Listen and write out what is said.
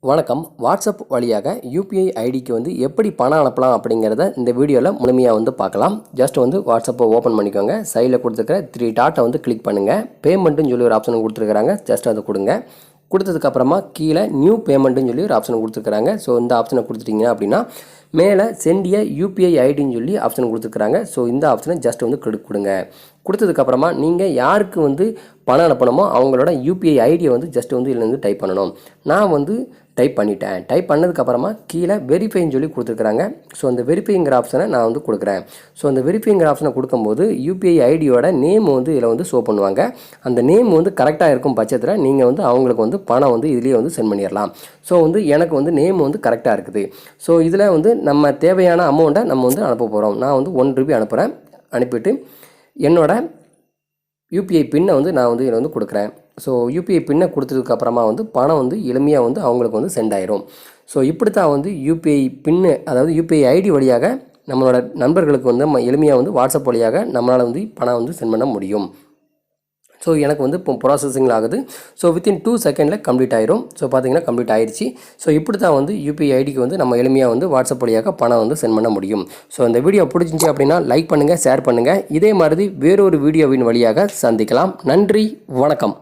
வணக்கம். வாட்ஸ்அப் வழியாக யூபிஐ ஐடிக்கு வந்து எப்படி பணம் அனுப்பலாம் அப்படிங்கிறத இந்த வீடியோவில் முழுமையாக வந்து பார்க்கலாம். ஜஸ்ட் வந்து வாட்ஸ்அப்பை ஓப்பன் பண்ணிக்கோங்க. சைடில் கொடுத்துருக்கிற 3 டாட்டை வந்து கிளிக் பண்ணுங்கள். பேமெண்ட்டுன்னு சொல்லி ஒரு ஆப்ஷன் கொடுத்துருக்குறாங்க. ஜஸ்ட் அதை கொடுங்க. கொடுத்ததுக்கப்புறமா கீழே நியூ பேமெண்ட்டுன்னு சொல்லி ஒரு ஆப்ஷன் கொடுத்துருக்குறாங்க. ஸோ இந்த ஆப்ஷனை கொடுத்துட்டீங்க அப்படின்னா மேலே சென்டிய யூபிஐ ஐடின்னு சொல்லி ஆப்ஷன் கொடுத்துருக்குறாங்க. ஸோ இந்த ஆப்ஷனை ஜஸ்ட் வந்து கொடுங்க. கொடுத்ததுக்கப்புறமா நீங்கள் யாருக்கு வந்து பணம் அனுப்பணுமோ அவங்களோட யூபிஐ ஐடியை வந்து ஜஸ்ட் வந்து இதில் வந்து டைப் பண்ணணும். நான் வந்து டைப் பண்ணிட்டேன். டைப் பண்ணதுக்கப்புறமா கீழே வெரிஃபைன்னு சொல்லி கொடுத்துருக்குறாங்க. ஸோ அந்த வெரிஃபைங்கிற ஆப்ஷனை நான் வந்து கொடுக்குறேன். ஸோ அந்த வெரிஃபைங்கிற ஆப்ஷனை கொடுக்கும்போது யூபிஐ ஐடியோட நேம் வந்து இதில் வந்து ஷோ பண்ணுவாங்க. அந்த நேம் வந்து கரெக்டாக இருக்கும் பட்சத்தில் நீங்கள் வந்து அவங்களுக்கு வந்து பணம் வந்து இதுலேயே வந்து சென்ட் பண்ணிடலாம். ஸோ வந்து எனக்கு வந்து நேம் வந்து கரெக்டாக இருக்குது. ஸோ இதில் வந்து நம்ம தேவையான அமௌண்ட்டை நம்ம வந்து அனுப்ப போகிறோம். நான் வந்து ₹1 அனுப்புகிறேன். அனுப்பிட்டு என்னோட யூபிஐ பின்னை வந்து நான் வந்து இதில் வந்து கொடுக்குறேன். ஸோ யூபிஐ பின்னை கொடுத்ததுக்கப்புறமா வந்து பணம் வந்து எளிமையாக வந்து அவங்களுக்கு வந்து சென்ட் ஆயிரும். ஸோ இப்படி தான் வந்து யூபிஐ பின்னு, அதாவது யூபிஐ ஐடி வழியாக நம்மளோட நண்பர்களுக்கு வந்து நம்ம எளிமையாக வந்து வாட்ஸ்அப் வழியாக நம்மளால் வந்து பணம் வந்து சென்ட் பண்ண முடியும். ஸோ எனக்கு வந்து இப்போ ப்ராசஸிங்கில் ஆகுது. ஸோ வித்தின் 2 செகண்டில் கம்ப்ளீட் ஆயிரும். ஸோ பார்த்தீங்கன்னா கம்ப்ளீட் ஆயிடுச்சு. ஸோ இப்படி தான் வந்து யூபிஐ ஐடிக்கு வந்து நம்ம எளிமையாக வந்து வாட்ஸ்அப் வழியாக பணம் வந்து சென்ட் பண்ண முடியும். ஸோ இந்த வீடியோ பிடிச்சிருந்துச்சி அப்படின்னா லைக் பண்ணுங்கள், ஷேர் பண்ணுங்கள். இதே மாதிரி வேறொரு வீடியோவின் வழியாக சந்திக்கலாம். நன்றி, வணக்கம்.